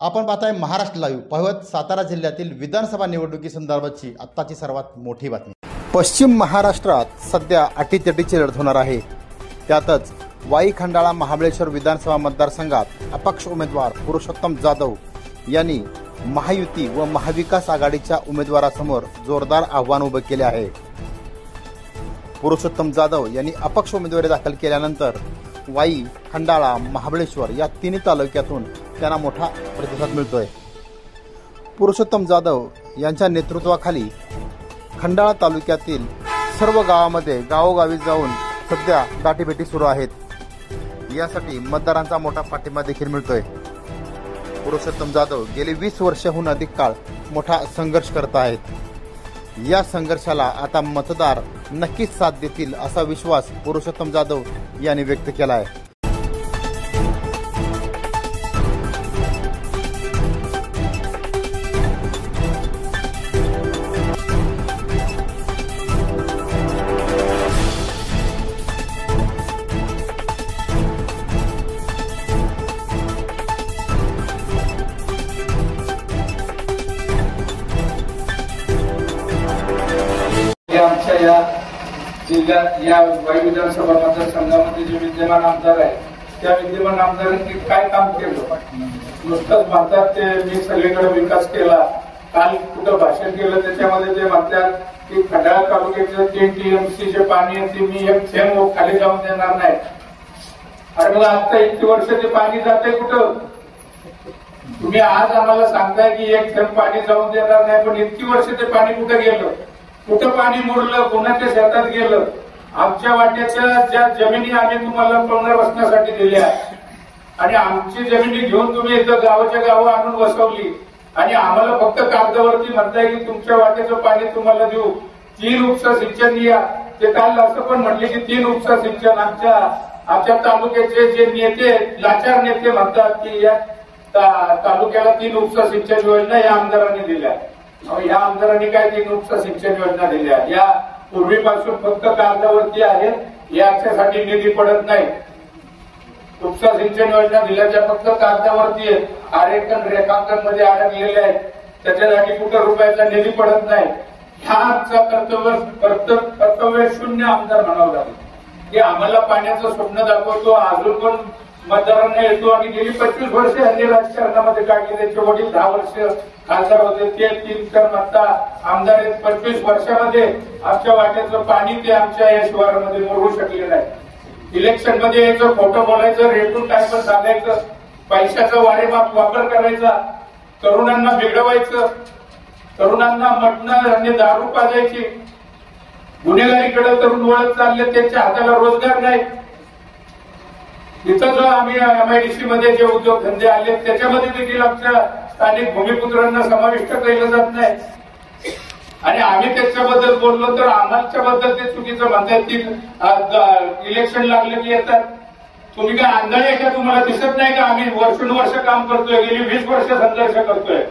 आपण पाहताय महाराष्ट्र लाईव्ह. पाहत सातारा जिल्ह्यातील विधानसभा निवडणुकीसंदर्भातची आत्ताची सर्वात मोठी बातमी. पश्चिम महाराष्ट्रात सध्या अटीतटीची लढत होणार आहे. त्यातच वाई खंडाळा महाबळेश्वर विधानसभा मतदारसंघात अपक्ष उमेदवार पुरुषोत्तम जाधव यांनी महायुती व महाविकास आघाडीच्या उमेदवारासमोर जोरदार आव्हान उभे केले आहे. पुरुषोत्तम जाधव यांनी अपक्ष उमेदवारी दाखल केल्यानंतर वाई खंडाळा महाबळेश्वर या तिन्ही तालुक्यातून त्यांना मोठा प्रतिसाद मिळतोय. पुरुषोत्तम जाधव यांच्या नेतृत्वाखाली खंडाळा तालुक्यातील सर्व गावामध्ये गावोगावी जाऊन सध्या गाठीभेटी सुरू आहेत. यासाठी मतदारांचा मोठा पाठिंबा देखील मिळतोय. पुरुषोत्तम जाधव गेली 20 वर्षाहून अधिक काळ मोठा संघर्ष करत आहेत. या संघर्षाला आता मतदार नक्कीच साथ देतील असा विश्वास पुरुषोत्तम जाधव यांनी व्यक्त केला आहे. आमच्या या जिल्ह्यात या वाई विधानसभा मतदारसंघामध्ये जे विद्यमान आमदार आहे त्या विद्यमान आमदारांनी काय काम केलं. नुसतंच म्हणतात ते मी सगळीकडे विकास केला. काल कुठं भाषण केलं त्याच्यामध्ये ते म्हणतात की खंडाळा तालुक्याचं 3 TMC जे पाणी आहे ते मी एक थेंब खाली जाऊन देणार नाही. अरे मग आता इतकी वर्ष ते पाणी जाते कुठं. तुम्ही आज आम्हाला सांगताय की एक थेंब पाणी जाऊन देणार नाही, पण इतकी वर्ष ते पाणी कुठं गेलं, कुठं पाणी मुरलं, कोणाच्या शेतात गेलं. आमच्या वाट्याच्या ज्या जमिनी आम्ही तुम्हाला पुनर्वसनासाठी दिल्या आणि आमची जमिनी घेऊन तुम्ही इथं गावाच्या गावं आणून वसवली आणि आम्हाला फक्त कागदावरती म्हणताय की तुमच्या वाट्याचं पाणी तुम्हाला देऊ. 3 उपसा सिंचन या ते काल असं पण म्हटले की 3 उपसा सिंचन आमच्या तालुक्याचे जे नेते लाचार नेते म्हणतात की या तालुक्याला 3 उपसा सिंचन योजना या आमदारांनी दिल्या. या आमदारांनी काय 3 उपसा सिंचन योजना दिल्या या पूर्वीपासून फक्त कागदावरती आहे. याच्यासाठी निधी पडत नाही. उपसा सिंचन योजना दिल्याच्या फक्त कागदावरती आहे. आरेखन रेखांकन मध्ये अडकलेले आहेत. त्याच्यासाठी कुठं रुपयाचा निधी पडत नाही. हा आमचा कर्तव्य शून्य आमदार म्हणावं लागेल की आम्हाला पाण्याचं स्वप्न दाखवतो. अजून पण मतदारांना येतो आणि गेली 25 वर्ष यांनी राजकारणामध्ये काढली. त्याचे वडील 10 वर्ष खासदार होते. ते 3 टर्म आता आमदार आहेत. 25 वर्षामध्ये आमच्या वाट्याचं पाणी ते आमच्या या शिवारामध्ये मुरवू शकले नाही. इलेक्शन मध्ये यायचं, खोटं बोलायचं, रेटून टायमर सांगायचं, पैशाचा वारेमाप वापर करायचा, तरुणांना बिघडवायचं, तरुणांना मटणं आणि दारू पाजायची, गुन्हेगारीकडे तरुण वळत चालले, त्यांच्या हाताला रोजगार नाही. इथं जो आम्ही MIDC मध्ये जे उद्योगधंदे आले त्याच्यामध्ये देखील आमच्या स्थानिक भूमिपुत्रांना समाविष्ट केलं जात नाही. आणि आम्ही त्याच्याबद्दल बोललो तर आम्हाच्याबद्दल ते चुकीचं म्हणतात की इलेक्शन लागलं की येतात. तुम्ही काय आंधळे आहे का? तुम्हाला दिसत नाही का आम्ही वर्षोनुवर्ष काम करतोय, गेली 20 वर्ष संघर्ष करतोय.